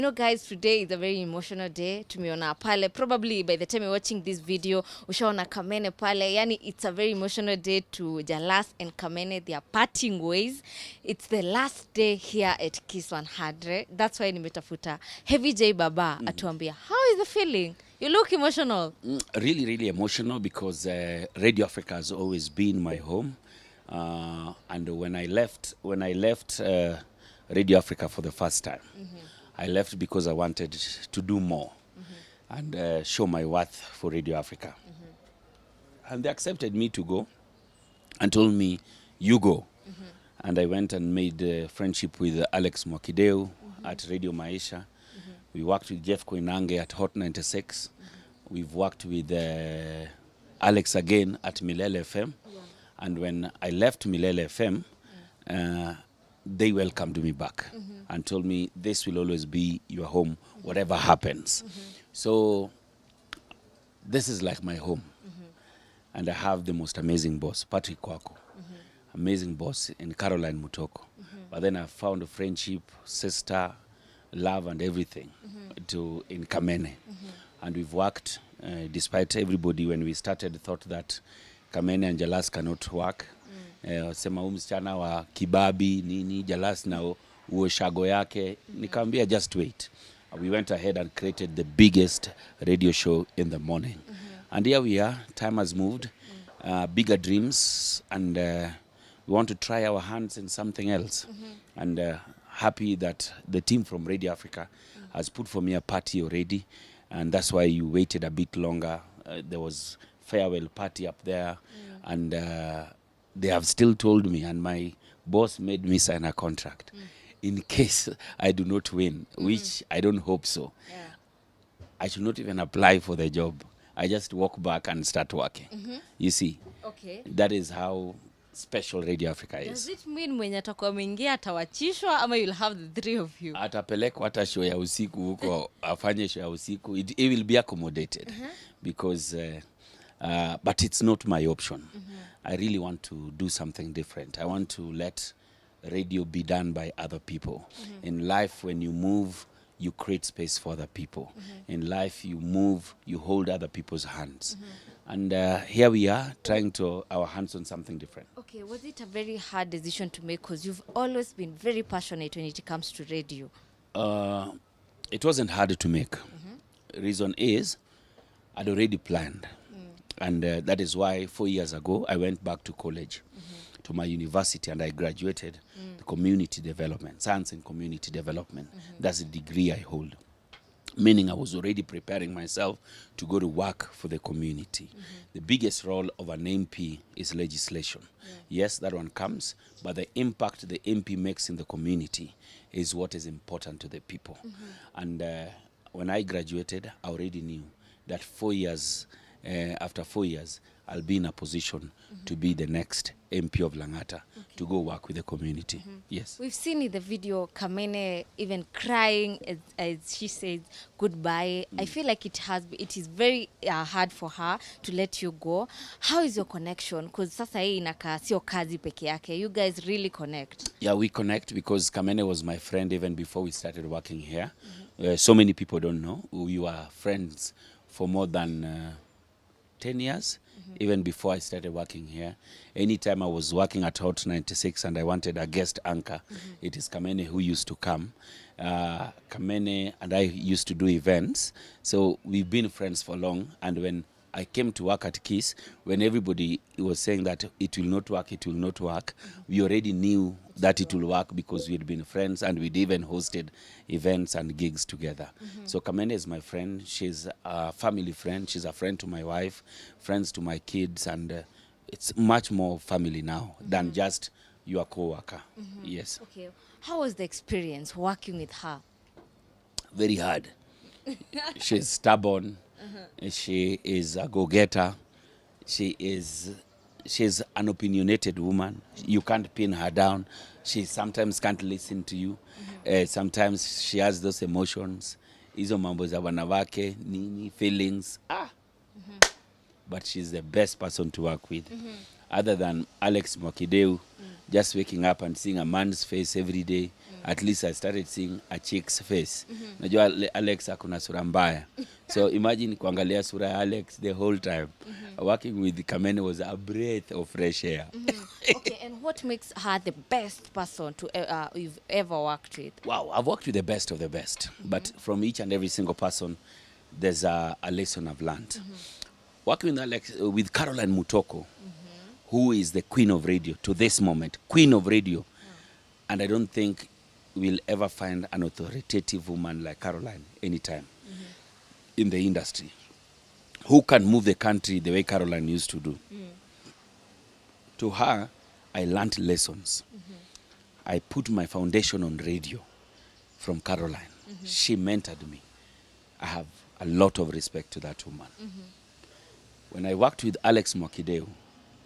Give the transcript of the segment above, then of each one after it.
You know guys, today is a very emotional day. Tumeona pale, probably by the time you're watching this video, ushaona Kamene pale. Yani it's a very emotional day to Jalas and Kamene. They are parting ways. It's the last day here at Kiss 100. That's why nimetafuta Heavy J Baba atuambia. How is the feeling? You look emotional. Really, really emotional because Radio Africa has always been my home. And when I left Radio Africa for the first time, I left because I wanted to do more and show my worth for Radio Africa. And they accepted me to go and told me, you go. And I went and made friendship with Alex Mwakideu at Radio Maisha. We worked with Jeff Koinange at Hot 96. We've worked with Alex again at Milele FM. And when I left Milele FM, they welcomed me back and told me this will always be your home, whatever happens. So this is like my home. And I have the most amazing boss, Patrick Kwako. Amazing boss in Caroline Mutoko. But then I found a friendship, sister, love and everything in Kamene. And we've worked, despite everybody when we started thought that Kamene and Jalas cannot work. Sema msichana wa kibabi nini Jalas na uoshago yake, nikamwambia just wait. We went ahead and created the biggest radio show in the morning. And here we are, time has moved, bigger dreams, and we want to try our hands in something else. And happy that the team from Radio Africa has put for me a party already, and that's why you waited a bit longer. There was farewell party up there, and they have still told me, and my boss made me sign a contract in case I do not win, which I don't hope so. I should not even apply for the job. I just walk back and start working. You see, that is how special Radio Africa is. Does it mean mwenye atakuwa mwingia atawachishwa ama you'll have the three of you? Atapelekwa hata show ya usiku huko, afanye show ya usiku. It will be accommodated because but it's not my option. I really want to do something different. I want to let radio be done by other people. In life, when you move, you create space for other people. In life, you move, you hold other people's hands. And here we are, trying to our hands on something different. Okay, was it a very hard decision to make? Because you've always been very passionate when it comes to radio. It wasn't hard to make. Reason is, I'd already planned. And that is why 4 years ago, I went back to college, to my university, and I graduated the community development, science and community development. That's the degree I hold. Meaning I was already preparing myself to go to work for the community. The biggest role of an MP is legislation. Yes, that one comes, but the impact the MP makes in the community is what is important to the people. And when I graduated, I already knew that 4 years, after 4 years, I'll be in a position to be the next MP of Langata, to go work with the community. Yes. We've seen in the video Kamene even crying as she says goodbye. I feel like it is very hard for her to let you go. How is your connection? Because sasa hii inaka sio kazi peke yake. You guys really connect. Yeah, we connect because Kamene was my friend even before we started working here. So many people don't know. We were friends for more than 10 years, even before I started working here. Anytime I was working at Hot 96 and I wanted a guest anchor, it is Kamene who used to come. Kamene and I used to do events. So we've been friends for long. And when I came to work at Kiss, when everybody was saying that it will not work, we already knew that it will work because we'd been friends and we'd even hosted events and gigs together. So Kamene is my friend. She's a family friend. She's a friend to my wife, friends to my kids, and it's much more family now than just your co-worker. Yes. Okay. How was the experience working with her? Very hard. She's stubborn. She is a go-getter. She's an opinionated woman. You can't pin her down. She sometimes can't listen to you. Sometimes she has those emotions. Hizo mambo za wanawake, nini, feelings. But she's the best person to work with. Other than Alex Mwakideu, just waking up and seeing a man's face every day, at least I started seeing a chick's face. Najua Alex akuna Sura Mbaya. So imagine kuangalia sura ya Alex the whole time. Working with Kamene was a breath of fresh air. Okay, and what makes her the best person to you've ever worked with? Wow, I've worked with the best of the best. But from each and every single person, there's a lesson I've learned. Working with Alex, with Caroline Mutoko, who is the queen of radio to this moment, queen of radio. And I don't think we'll ever find an authoritative woman like Caroline anytime in the industry who can move the country the way Caroline used to do. To her, I learned lessons. I put my foundation on radio from Caroline. She mentored me. I have a lot of respect to that woman. When I worked with Alex Mwakideu,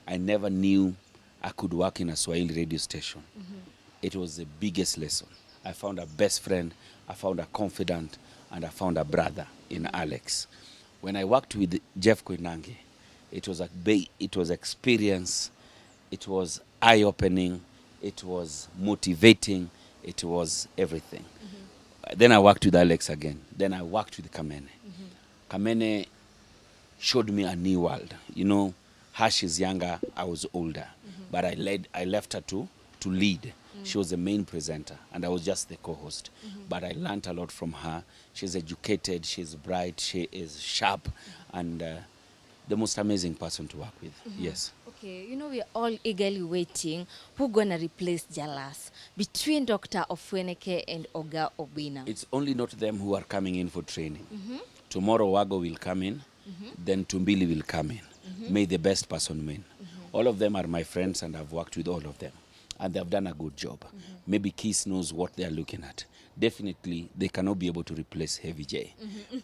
I never knew I could work in a Swahili radio station. It was the biggest lesson. I found a best friend, I found a confidant, and I found a brother in Alex. When I worked with Jeff Koinange, it was experience, it was eye-opening, it was motivating, it was everything. Then I worked with Alex again. Then I worked with Kamene. Kamene showed me a new world. You know, Hash is younger, I was older. But I left her to lead. She was the main presenter, and I was just the co-host. But I learned a lot from her. She's educated, she's bright, she is sharp, and the most amazing person to work with. Yes. Okay, you know, we're all eagerly waiting who's gonna replace Jalas between Dr. Ofweneke and Oga Obina. It's only not them who are coming in for training. Tomorrow Wago will come in, then Tumbili will come in. May the best person win. All of them are my friends, and I've worked with all of them. And they've done a good job. Maybe Keith knows what they're looking at. Definitely, they cannot be able to replace Heavy J.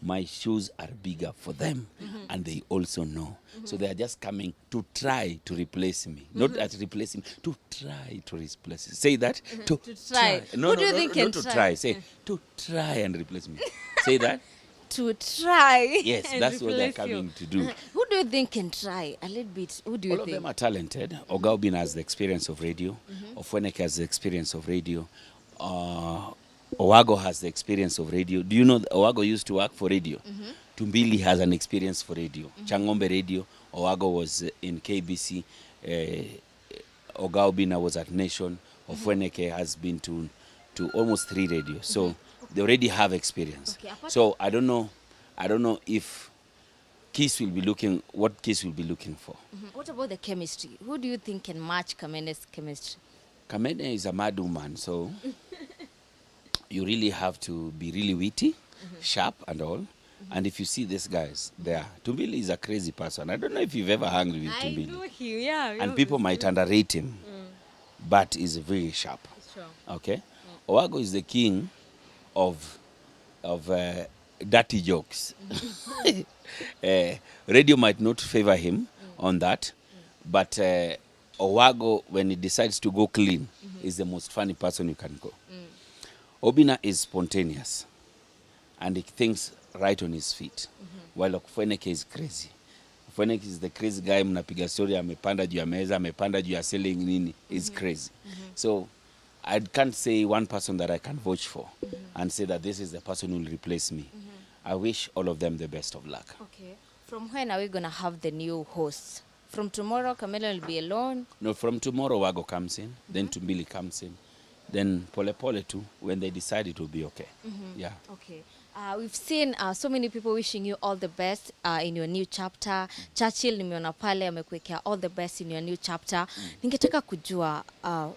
My shoes are bigger for them, and they also know. So they are just coming to try to replace me. Not at replace him, to try to replace him. Say that. To try. No, Who do you no, think no, can to try? try. Say, to try and replace me. Say that. To try. Yes, and that's what they're replace you. coming to do. Who do you think can try a little bit? Who do you All of think? them are talented. Oga Obina has the experience of radio. Ofweneke has the experience of radio. Owago has the experience of radio. Do you know that Owago used to work for radio? Tumbili has an experience for radio. Changombe Radio. Owago was in KBC. Oga Obina was at Nation. Ofweneke has been to almost 3 radios. So they already have experience. Okay, So I don't know if Kiss will be looking, what Kiss will be looking for. What about the chemistry? Who do you think can match Kamene's chemistry? Kamene is a mad woman, so you really have to be really witty, sharp and all. And if you see these guys there, Tumbili is a crazy person. I don't know if you've ever hung with Tumbili. I know him, yeah. And people might underrate him, but he's very sharp. Sure. Okay? Owago is the king of dirty jokes. Radio might not favor him on that, but Owago, when he decides to go clean, is the most funny person you can go. Obina is spontaneous, and he thinks right on his feet, while Ofweneke is crazy. Ofweneke is the crazy guy, mnapiga story, amepanda juu ya meza, amepanda juu ya ceiling nini, is crazy. So I can't say one person that I can vouch for and say that this is the person who will replace me. I wish all of them the best of luck. Okay. From when are we going to have the new hosts? From tomorrow, Camilla will be alone? No, from tomorrow, Wago comes in, then Tumbili comes in, then Pole Pole too. When they decide, it will be okay. Yeah. Okay. We've seen so many people wishing you all the best in your new chapter. Churchill nimeona pale amekuwekea all the best in your new chapter. Ningetaka kujua,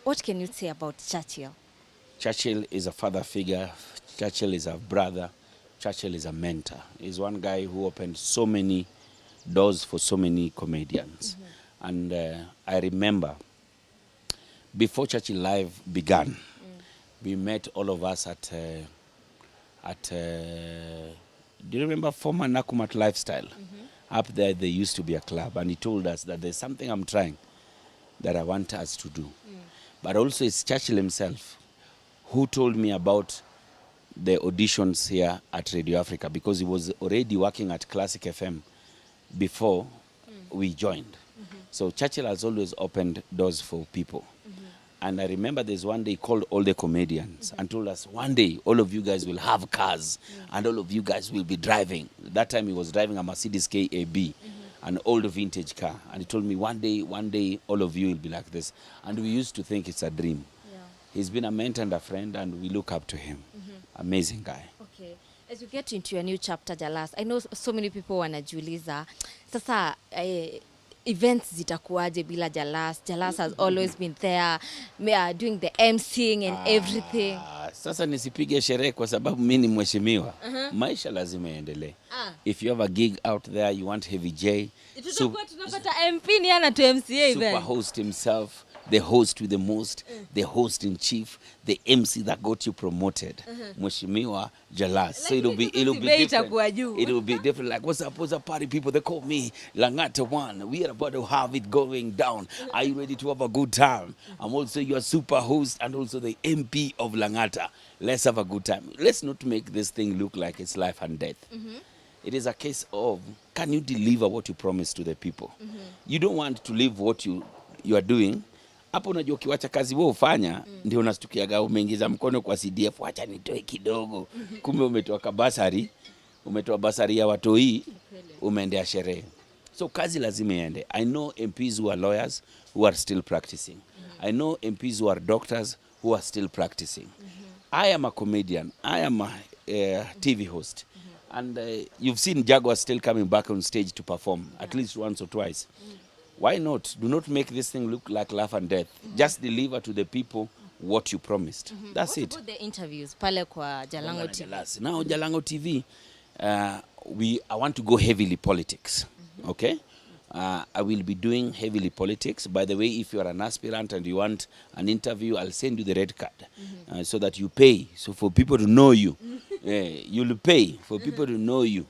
what can you say about Churchill? Churchill is a father figure. Churchill is a brother. Churchill is a mentor. He's one guy who opened so many doors for so many comedians. And I remember, before Churchill Live began, we met all of us at do you remember former Nakumat Lifestyle? Up there, there used to be a club, and he told us that there's something I'm trying that I want us to do. But also it's Churchill himself who told me about the auditions here at Radio Africa, because he was already working at Classic FM before we joined. So Churchill has always opened doors for people. And I remember there's one day he called all the comedians and told us, one day all of you guys will have cars and all of you guys will be driving. That time he was driving a Mercedes KAB, an old vintage car. And he told me, one day all of you will be like this. And we used to think it's a dream. Yeah. He's been a mentor and a friend, and we look up to him. Amazing guy. Okay. As you get into your new chapter, Jalas, I know so many people wanajiuliza, sasa events zitakuwaje bila Jalas? Jalas has always been there, doing the emceeing and everything. Sasa nisipige sherehe kwa sababu mimi ni mheshimiwa. Maisha lazima yaendelee. If you have a gig out there, you want Heavy J, Tutakuwa tunapata MP ni ana to MCA super then. host himself, the host with the most, the host in chief, the MC that got you promoted, Mheshimiwa Jalas. So it'll be different. It'll be different. Like, what's up, party people? They call me Langata One. We are about to have it going down. Are you ready to have a good time? I'm also your super host and also the MP of Langata. Let's have a good time. Let's not make this thing look like it's life and death. It is a case of, can you deliver what you promised to the people? You don't want to live what you are doing. Hapo unajua ukiwacha kazi wewe ufanya, ndio unastukiaga umeingiza mkono kwa CDF, acha nitoe kidogo. Kumbe umetoa kabasari, umetoa basari ya watoi, umeendea sherehe. So kazi lazima iende. I know MPs who are lawyers who are still practicing. I know MPs who are doctors who are still practicing. I am a comedian. I am a TV host. And you've seen Jaguar still coming back on stage to perform, at least once or twice. Why not? Do not make this thing look like life and death. Just deliver to the people what you promised. That's it. What about the interviews pale kwa JALANG'O TV? Now JALANG'O TV, I want to go heavily politics. Okay? I will be doing heavily politics. By the way, if you are an aspirant and you want an interview, I'll send you the red card so that you pay. So for people to know you, you'll pay for people to know you.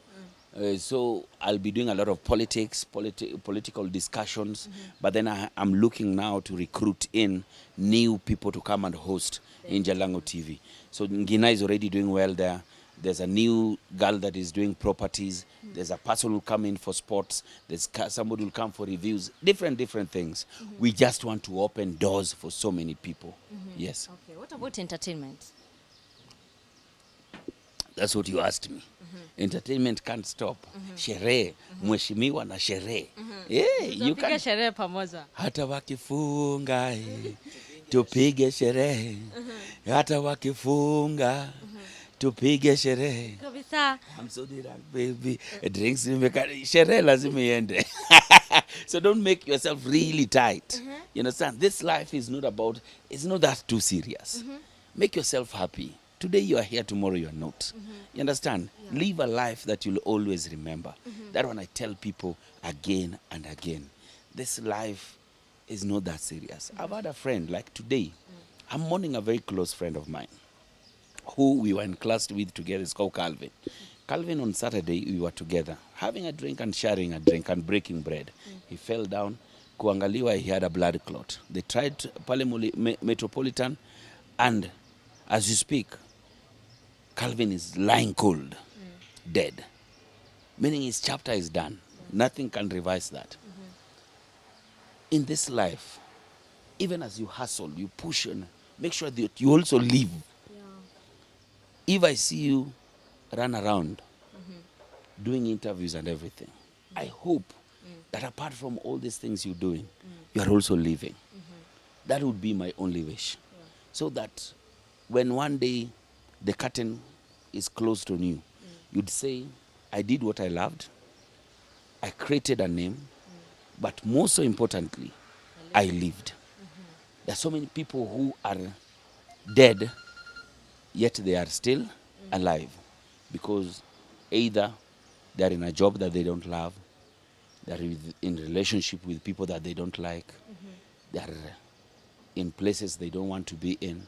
So I'll be doing a lot of politics, political discussions. But then I'm looking now to recruit in new people to come and host in JALANG'O TV. So Ngina is already doing well there. There's a new girl that is doing properties. There's a person who will come in for sports. There's somebody who will come for reviews. Different things. We just want to open doors for so many people. Yes. Okay. What about entertainment? That's what you asked me. Entertainment can't stop. Sherehe, mheshimiwa na sherehe. You can. Sherehe pamoja. Hata wakifunga, tupige sherehe. Hata wakifunga, tupige sherehe. Kabisa. I'm so drunk, baby. Drinks sherehe lazima iende. So don't make yourself really tight. You understand? This life is not about, it's not that too serious. Make yourself happy. Today you are here, tomorrow you are not. You understand? Yeah. Live a life that you'll always remember. That one I tell people again and again. This life is not that serious. I've had a friend, like today, I'm mourning a very close friend of mine who we were in class with together. It's called Calvin. Calvin, on Saturday, we were together, having a drink and sharing a drink and breaking bread. He fell down. Kuangaliwa, he had a blood clot. They tried Pale Metropolitan, and as you speak, Calvin is lying cold, dead. Meaning his chapter is done. Nothing can revise that. In this life, even as you hustle, you push, and make sure that you also live. If I see you run around doing interviews and everything, I hope that apart from all these things you're doing, you are also living. That would be my only wish. So that when one day the curtain is closed on you, you'd say, I did what I loved, I created a name, but more so importantly, I lived. There are so many people who are dead, yet they are still alive, because either they are in a job that they don't love, they are in relationship with people that they don't like, they are in places they don't want to be in.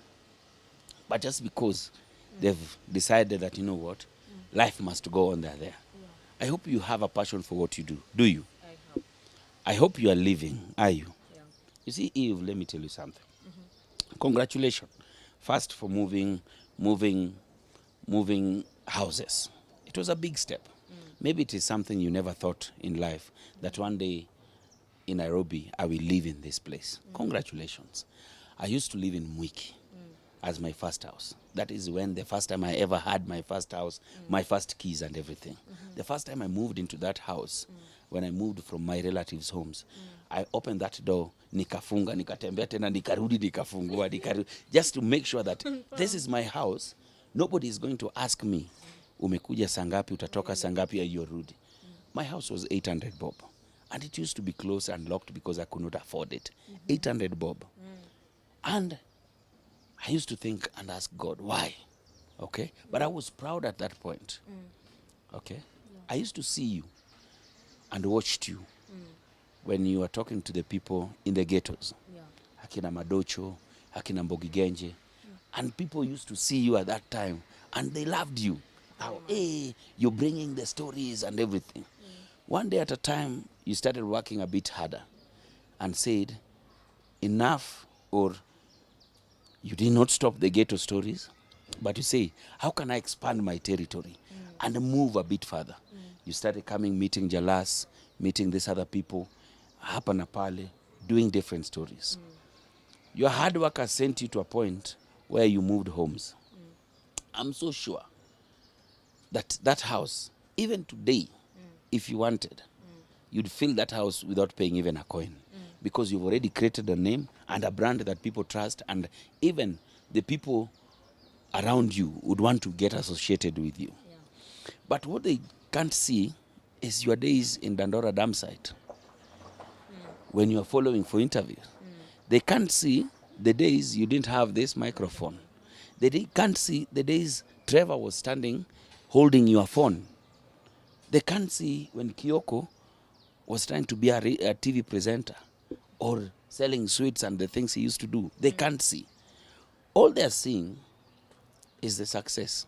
But just because they've decided that, you know what, life must go on, there. I hope you have a passion for what you do. Do you? I hope you are living. Are you? You see, Eve, let me tell you something. Congratulations. First, for moving houses. It was a big step. Maybe it is something you never thought in life, that one day in Nairobi, I will live in this place. Congratulations. I used to live in Mwiki as my first house. That is when the first time I ever had my first house, my first keys and everything. The first time I moved into that house, when I moved from my relatives' homes, I opened that door, nikafunga, nikatembea tena, nikarudi, nikafungua, just to make sure that this is my house. Nobody is going to ask me, umekuja sangapi, utatoka sangapi, yorudi. My house was 800 bob. And it used to be closed and locked because I could not afford it. 800 bob. And I used to think and ask God, why? Okay? But I was proud at that point. Okay? I used to see you and watched you when you were talking to the people in the ghettos. Akina Madocho, Akina Mbogigenje. And people used to see you at that time and they loved you. How, hey, you're bringing the stories and everything. One day at a time, you started working a bit harder and said, enough, or you did not stop the ghetto stories, but you say, how can I expand my territory and move a bit further? You started coming, meeting Jalas, meeting these other people, hapa na pale, doing different stories. Your hard work has sent you to a point where you moved homes. I'm so sure that that house, even today, if you wanted, you'd fill that house without paying even a coin. Because you've already created a name and a brand that people trust, and even the people around you would want to get associated with you. But what they can't see is your days in Dandora Dam site when you are following for interviews. They can't see the days you didn't have this microphone. They can't see the days Trevor was standing holding your phone. They can't see when Kyoko was trying to be a TV presenter or selling sweets and the things he used to do. They can't see. All they're seeing is the success.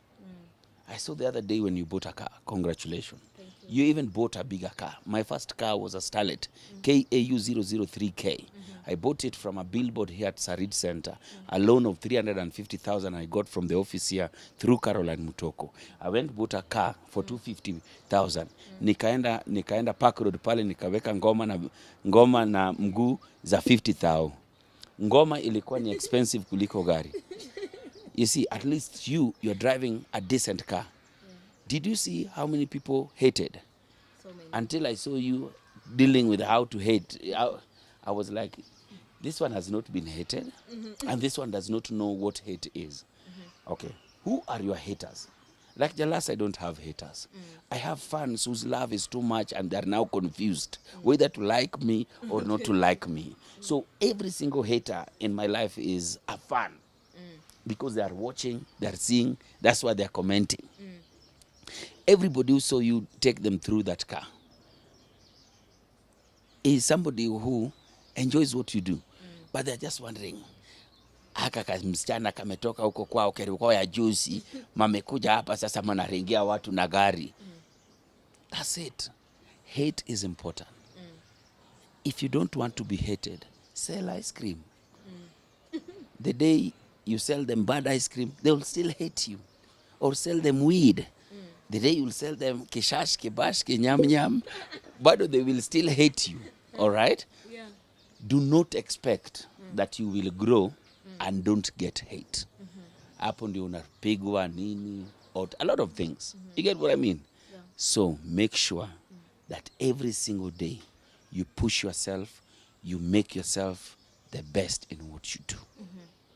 I saw the other day when you bought a car. Congratulations. You even bought a bigger car. My first car was a Starlet, KAU 003K. I bought it from a billboard here at Sarid Center. A loan of 350,000 I got from the office here through Caroline Mutoko. I went bought a car for 250,000. Nikaenda Park Road pale nikaweka ngoma na mguu za 50,000. Ngoma ilikuwa ni expensive kuliko gari. You see, at least you're driving a decent car. Did you see how many people hated? So many. Until I saw you dealing with how to hate. I was like, this one has not been hated, and this one does not know what hate is. Okay, who are your haters? Like Jalas, I don't have haters. I have fans whose love is too much and they're now confused whether to like me or not to like me. So every single hater in my life is a fan because they are watching, they're seeing, that's why they're commenting. Everybody who saw you take them through that car is somebody who enjoys what you do, but they're just wondering, haka msichana kametoka huko kwao Kerikwao ya juzi, mamekuja hapa sasa manaringia watu na gari. That's it. Hate is important. If you don't want to be hated, sell ice cream. The day you sell them bad ice cream, they will still hate you. Or sell them weed. The day you'll sell them kishash, kibash, kinyam nyam, but they will still hate you. All right? Yeah. Do not expect that you will grow and don't get hate. Hapo ndio unapigwa nini, or a lot of things. You get what I mean? Yeah. So make sure that every single day you push yourself, you make yourself the best in what you do.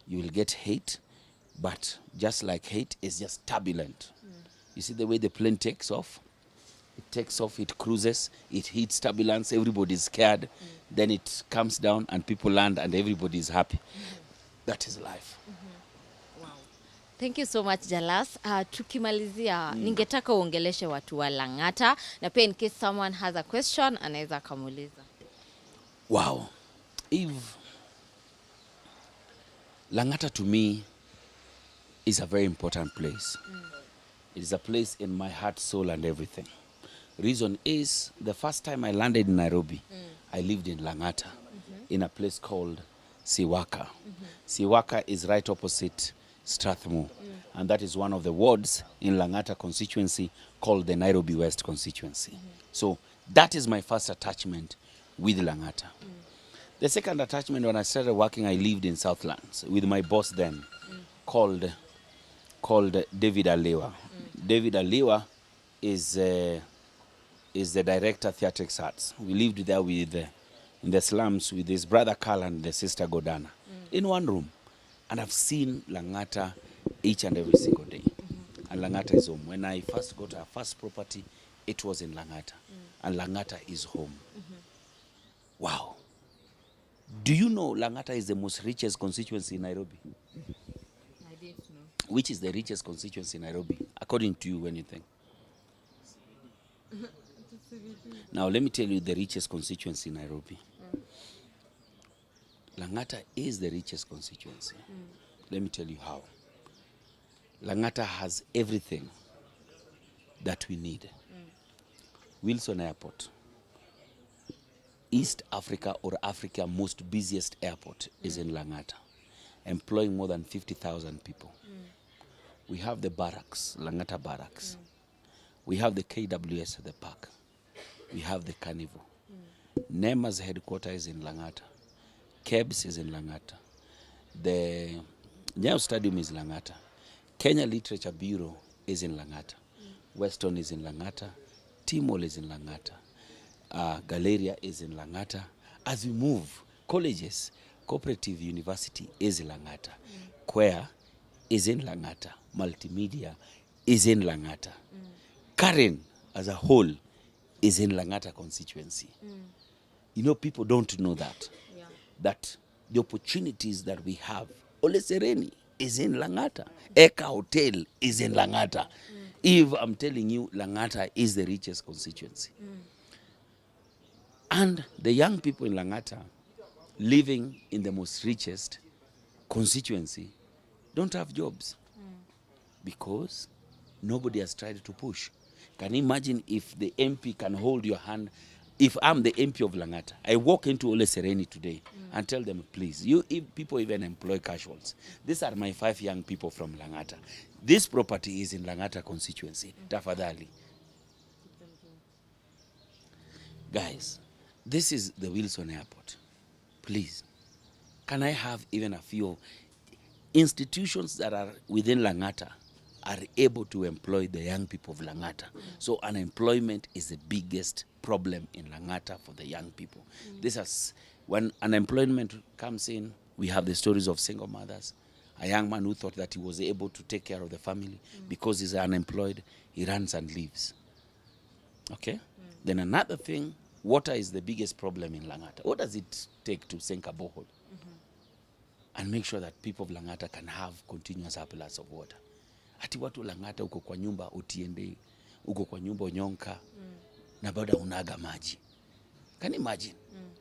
You will get hate, but just like hate is just turbulent. You see the way the plane takes off? It takes off, it cruises, it hits turbulence, everybody's scared. Then it comes down and people land and everybody's happy. That is life. Wow. Thank you so much, Jalas. Tukimalizia, ningetaka uongeleshe watu wa Lang'ata, na pia in case someone has a question, anaweza kamuuliza. Wow. Lang'ata to me is a very important place. It is a place in my heart, soul, and everything. Reason is, the first time I landed in Nairobi, I lived in Lang'ata, in a place called Siwaka. Siwaka is right opposite Strathmore, and that is one of the wards in Lang'ata constituency called the Nairobi West constituency. So that is my first attachment with Lang'ata. The second attachment, when I started working, I lived in Southlands with my boss then, called David Aliwa. David Aliwa is the director Theatrics Arts. We lived there with in the slums with his brother Carl and the sister Godana in one room. And I've seen Lang'ata each and every single day. And Lang'ata is home. When I first got our first property, it was in Lang'ata. And Lang'ata is home. Wow. Do you know Lang'ata is the most richest constituency in Nairobi? I didn't know. Which is the richest constituency in Nairobi, according to you, when you think? Now, let me tell you the richest constituency in Nairobi. Lang'ata is the richest constituency. Let me tell you how. Lang'ata has everything that we need. Wilson Airport, East Africa or Africa most busiest airport is in Lang'ata, employing more than 50,000 people. We have the barracks, Lang'ata barracks. We have the KWS at the park. We have the carnival. NEMA's headquarters is in Lang'ata. KEBS is in Lang'ata. The Nyayo Stadium is Lang'ata. Kenya Literature Bureau is in Lang'ata. Weston is in Lang'ata. Timol is in Lang'ata. Galleria is in Lang'ata. As we move, colleges, Cooperative University is in Lang'ata. Quare is in Lang'ata. Multimedia is in Lang'ata. Karen as a whole is in Lang'ata constituency. You know, people don't know that. Yeah. That the opportunities that we have, Ole Sereni is in Lang'ata. Eka Hotel is in Lang'ata. If I'm telling you, Lang'ata is the richest constituency. And the young people in Lang'ata living in the most richest constituency don't have jobs because nobody has tried to push. Can you imagine if the MP can hold your hand? If I'm the MP of Lang'ata, I walk into Ole Sereni today and tell them, please, if people even employ casuals. These are my 5 young people from Lang'ata. This property is in Lang'ata constituency. Tafadhali. Guys, this is the Wilson Airport. Please, can I have even a few institutions that are within Lang'ata are able to employ the young people of Lang'ata? So unemployment is the biggest problem in Lang'ata for the young people. This is when unemployment comes in, we have the stories of single mothers. A young man who thought that he was able to take care of the family because he's unemployed, he runs and leaves. Okay? Then another thing, water is the biggest problem in Lang'ata. What does it take to sink a borehole? And make sure that people of Lang'ata can have continuous surplus of water. Ati watu Lang'ata uko kwa nyumba utiende, uko kwa nyumba unyonka, na bado unaga maji. Can you imagine?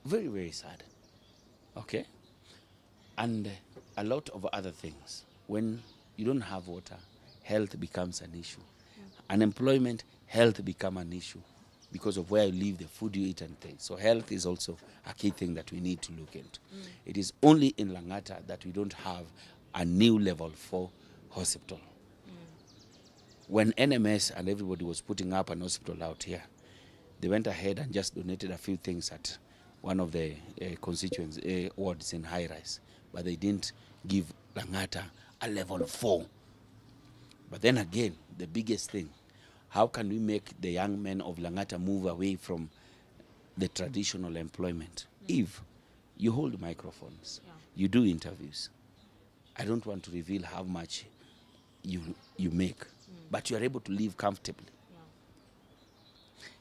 Very, very sad. Okay? And a lot of other things. When you don't have water, health becomes an issue. Unemployment, health become an issue because of where you live, the food you eat and things. So health is also a key thing that we need to look into. It is only in Lang'ata that we don't have a new level 4 hospital. When NMS and everybody was putting up an hospital out here, they went ahead and just donated a few things at one of the constituents wards in High Rise, but they didn't give Lang'ata a level 4. But then again, the biggest thing, how can we make the young men of Lang'ata move away from the traditional employment? If you hold microphones, you do interviews, I don't want to reveal how much you make, but you are able to live comfortably.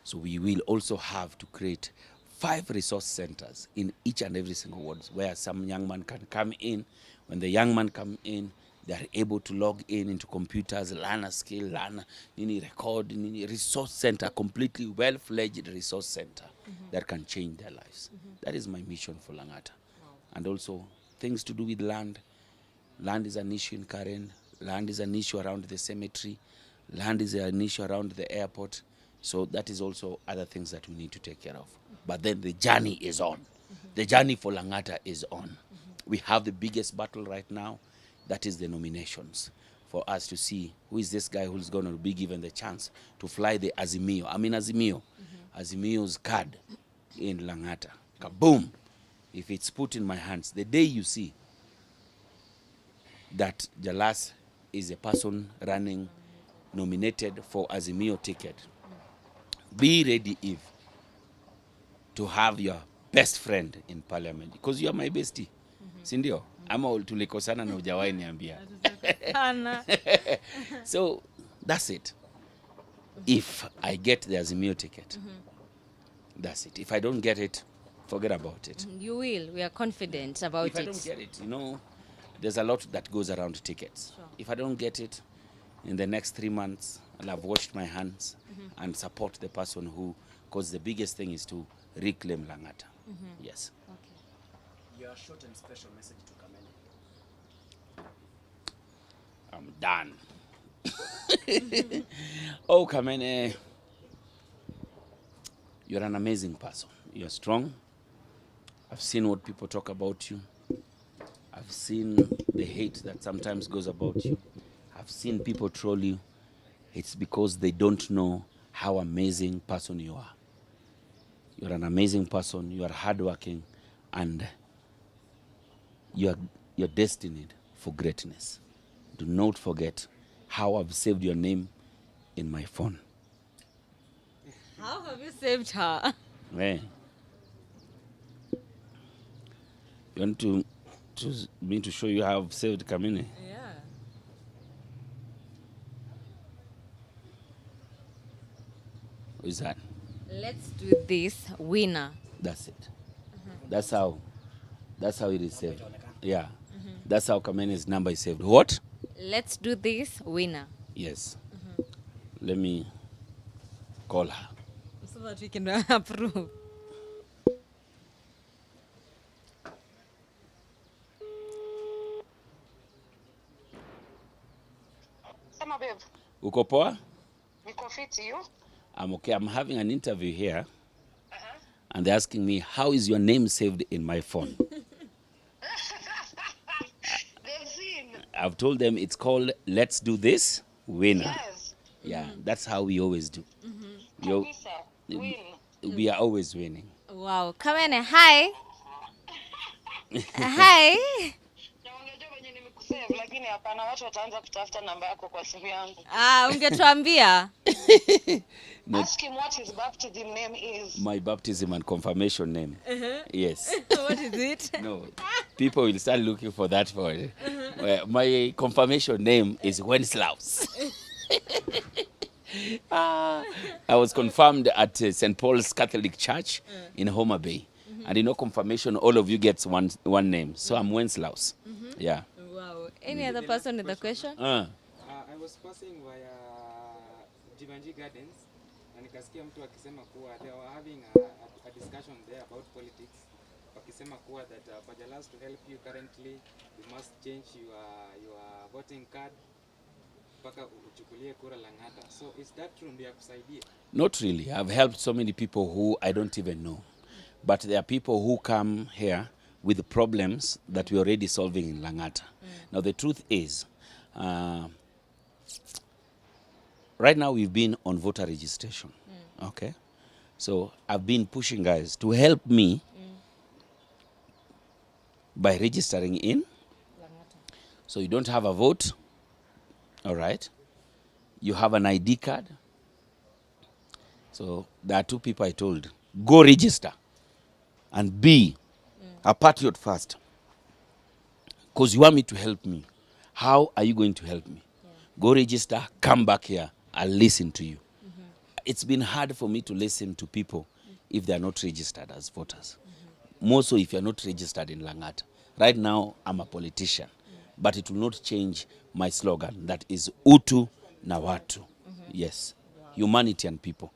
So we will also have to create 5 resource centers in each and every single ward where some young man can come in. When the young man come in, they are able to log in into computers, learn a skill, learn, record, resource center, completely well-fledged resource center that can change their lives. That is my mission for Lang'ata. And also things to do with land. Land is an issue in Karen. Land is an issue around the cemetery. Land is an issue around the airport. So that is also other things that we need to take care of. But then the journey is on. The journey for Lang'ata is on. We have the biggest battle right now. That is the nominations for us to see who is this guy who's going to be given the chance to fly the Azimio. Azimio's card in Lang'ata. Kaboom! if it's put in my hands, the day you see that Jalas is a person running nominated for Azimio ticket, be ready, Eve, to have your best friend in parliament, because you are my bestie. Sindio? Ama tulikosana na hujawahi niambia. So that's it. If I get the Azimio ticket, that's it. If I don't get it, forget about it. You will. We are confident about it. If I don't get it, you know, there's a lot that goes around tickets. Sure. If I don't get it, in the next 3 months, I'll have washed my hands and support the person who, because the biggest thing is to reclaim Lang'ata. Yes. Okay. Your short and special message to Kamene. I'm done. Oh, Kamene, you're an amazing person. You're strong. I've seen what people talk about you. I've seen the hate that sometimes goes about you. I've seen people troll you. It's because they don't know how amazing person you are. You're an amazing person. You are hardworking, and you're destined for greatness. Do not forget how I've saved your name in my phone. How have you saved her? Hey. You want me to show you how I've saved Kamene? Yeah. Who is that? Let's do this, winner. That's it. That's how it is saved. Yeah. That's how Kamene's number is saved. What? Let's do this, winner. Yes. Let me call her. So that we can approve. Sema babe, Uko poa? niko fiti you? I'm okay. I'm having an interview here. And they're asking me, how is your name saved in my phone? They've seen. I've told them it's called Let's Do This, winner. Yes. Yeah, that's how we always do. Yo, Kabisa. Win. we are always winning. Wow. Kamene, hi. Hi. Na ungejua venye nimekusave lakini hapana, watu wataanza kutafuta namba yako kwa simu yangu. Ungetuambia. Ask him what his baptism name is. My baptism and confirmation name. Yes. What is it? No, people will start looking for that for it. My confirmation name is Wenslaus. I was confirmed at St. Paul's Catholic Church in Homa Bay. And in confirmation, all of you gets one name. So I'm Wenslaus. Yeah. Wow. Any other person with a question? I was passing via Jivanji Gardens na nikasikia mtu akisema kuwa they were having a discussion there about politics. Wakisema kuwa that for Jalas to help you currently, you must change your voting card mpaka uchukulie kura Lang'ata. So is that true? Ndio yakusaidia? Not really. I've helped so many people who I don't even know. But there are people who come here with the problems that we're already solving in Lang'ata. Now, the truth is, right now we've been on voter registration. Okay? So I've been pushing guys to help me by registering in. So you don't have a vote, all right? You have an ID card. So there are 2 people I told, go register and be a patriot first. Because you want me to help me. How are you going to help me? Go register, come back here, I'll listen to you. It's been hard for me to listen to people if they are not registered as voters. More so if you are not registered in Lang'ata. Right now, I'm a politician. But it will not change my slogan. That is Utu na Watu. Yes. Humanity and people.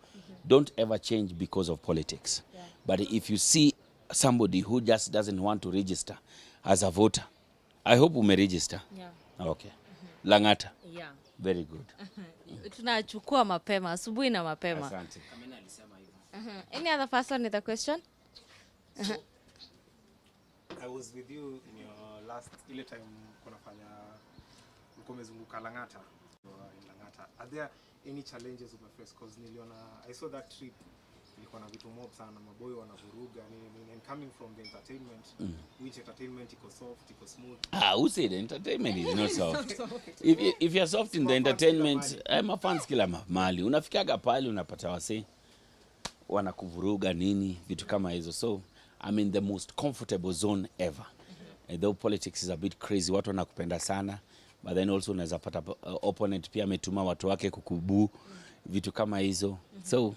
Don't ever change because of politics. But if you see somebody who just doesn't want to register as a voter, I hope ume register. Yeah. Okay. Lang'ata. Yeah. Very good. Tunachukua mapema, asubuhi na mapema. Asante. Kamene alisema hivyo. Any other person with a question? I was with you in your last ile time kunafanya mko mezunguka Lang'ata. In Lang'ata. Are there any challenges you face? Because niliona I saw that trip ilikuwa na vitu mob sana, maboy wanavuruga nini, and coming from the entertainment, which entertainment iko soft, iko smooth. Who said entertainment is not soft? If you're soft in the entertainment, mafans kila mahali. Unafikaga pale unapata wase wanakuvuruga nini, vitu kama hizo. So I'm in the most comfortable zone ever. Though politics is a bit crazy, watu wanakupenda sana, but then also unaweza pata opponent pia ametuma watu wake kukubu, vitu kama hizo. So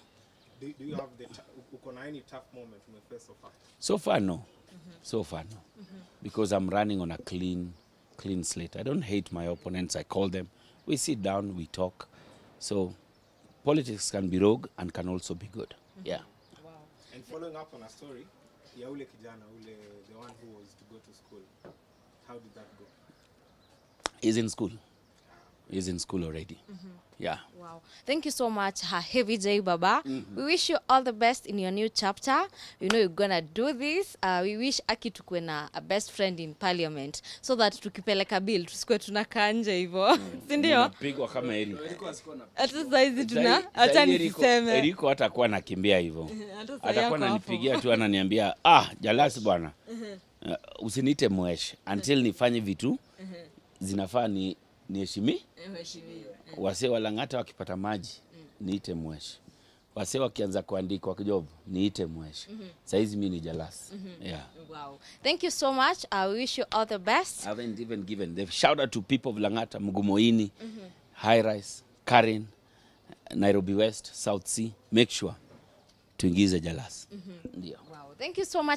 do you have uko na any tough moment umeface so far? So far no. So far no. Because I'm running on a clean slate. I don't hate my opponents. I call them. We sit down, we talk. So politics can be rogue and can also be good. Yeah. Wow. And following up on a story, ya ule kijana ule, the one who was to go to school, how did that go? He's in school. He's in school already. Yeah. Wow. Thank you so much, Heavy J Baba. We wish you all the best in your new chapter. You know you're gonna do this. We wish Aki tukue na a best friend in parliament so that tukipeleka bill tusikue tunakaa nje hivyo. Si ndio? Unapigwa kama Eriko. Hata saizi acha niseme. Eriko hatakuwa anakimbia hivyo. Atakuwa ananipigia tu ananiambia, Jalasi bwana. Usiniite mwesh until nifanye vitu zinafaa niheshimi. Wase wa Lang'ata wakipata maji niite mwesh. Wase wakianza kuandika wakijob niite mwesh. Saizi mimi ni Jalasi. Yeah. Wow. Thank you so much. I wish you all the best. I haven't even given the shout out to people of Lang'ata, Mugumoini, High Rise, Karen, Nairobi West, South Sea. Make sure tuingize Jalasi. Ndio. Wow. Thank you so much.